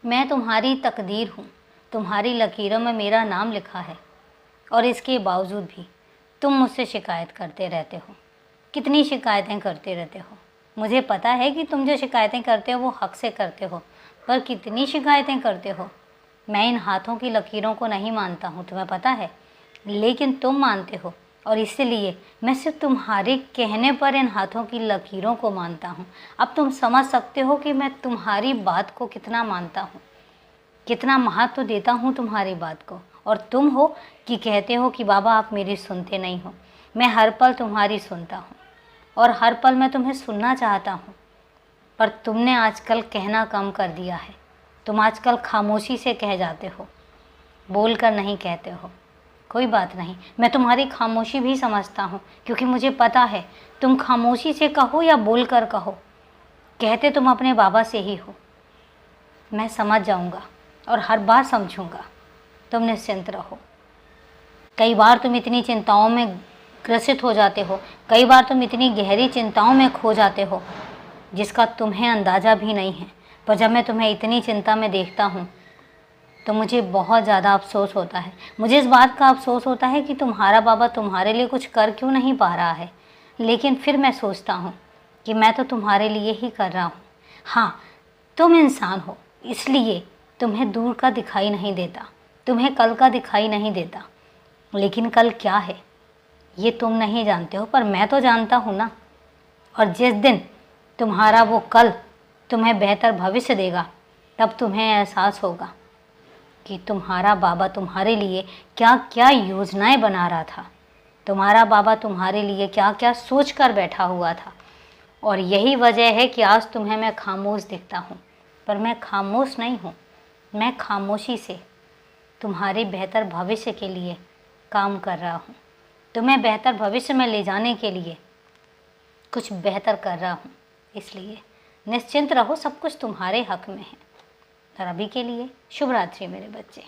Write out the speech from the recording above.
मैं तुम्हारी तकदीर हूँ, तुम्हारी लकीरों में मेरा नाम लिखा है और इसके बावजूद भी तुम मुझसे शिकायत करते रहते हो। कितनी शिकायतें करते रहते हो। मुझे पता है कि तुम जो शिकायतें करते हो वो हक से करते हो, पर कितनी शिकायतें करते हो। मैं इन हाथों की लकीरों को नहीं मानता हूँ, तुम्हें पता है, लेकिन तुम मानते हो और इसलिए मैं सिर्फ तुम्हारे कहने पर इन हाथों की लकीरों को मानता हूँ। अब तुम समझ सकते हो कि मैं तुम्हारी बात को कितना मानता हूँ, कितना महत्व देता हूँ तुम्हारी बात को। और तुम हो कि कहते हो कि बाबा आप मेरी सुनते नहीं हो। मैं हर पल तुम्हारी सुनता हूँ और हर पल मैं तुम्हें सुनना चाहता हूँ, पर तुमने आजकल कहना कम कर दिया है। तुम आजकल खामोशी से कह जाते हो, बोल कर नहीं कहते हो। कोई बात नहीं, मैं तुम्हारी खामोशी भी समझता हूँ, क्योंकि मुझे पता है तुम खामोशी से कहो या बोल कर कहो, कहते तुम अपने बाबा से ही हो। मैं समझ जाऊँगा और हर बार समझूँगा, तुम निश्चिंत रहो। कई बार तुम इतनी चिंताओं में ग्रसित हो जाते हो, कई बार तुम इतनी गहरी चिंताओं में खो जाते हो जिसका तुम्हें अंदाज़ा भी नहीं है। पर जब मैं तुम्हें इतनी चिंता में देखता हूँ तो मुझे बहुत ज़्यादा अफसोस होता है। मुझे इस बात का अफसोस होता है कि तुम्हारा बाबा तुम्हारे लिए कुछ कर क्यों नहीं पा रहा है। लेकिन फिर मैं सोचता हूँ कि मैं तो तुम्हारे लिए ही कर रहा हूँ। हाँ, तुम इंसान हो, इसलिए तुम्हें दूर का दिखाई नहीं देता, तुम्हें कल का दिखाई नहीं देता, लेकिन कल क्या है ये तुम नहीं जानते हो, पर मैं तो जानता हूँ ना। और जिस दिन तुम्हारा वो कल तुम्हें बेहतर भविष्य देगा, तब तुम्हें एहसास होगा कि तुम्हारा बाबा तुम्हारे लिए क्या क्या योजनाएं बना रहा था, तुम्हारा बाबा तुम्हारे लिए क्या क्या सोच कर बैठा हुआ था। और यही वजह है कि आज तुम्हें मैं खामोश दिखता हूँ, पर मैं खामोश नहीं हूँ। मैं खामोशी से तुम्हारे बेहतर भविष्य के लिए काम कर रहा हूँ, तुम्हें बेहतर भविष्य में ले जाने के लिए कुछ बेहतर कर रहा हूँ। इसलिए निश्चिंत रहो, सब कुछ तुम्हारे हक में है। और अभी के लिए शुभ रात्रि मेरे बच्चे।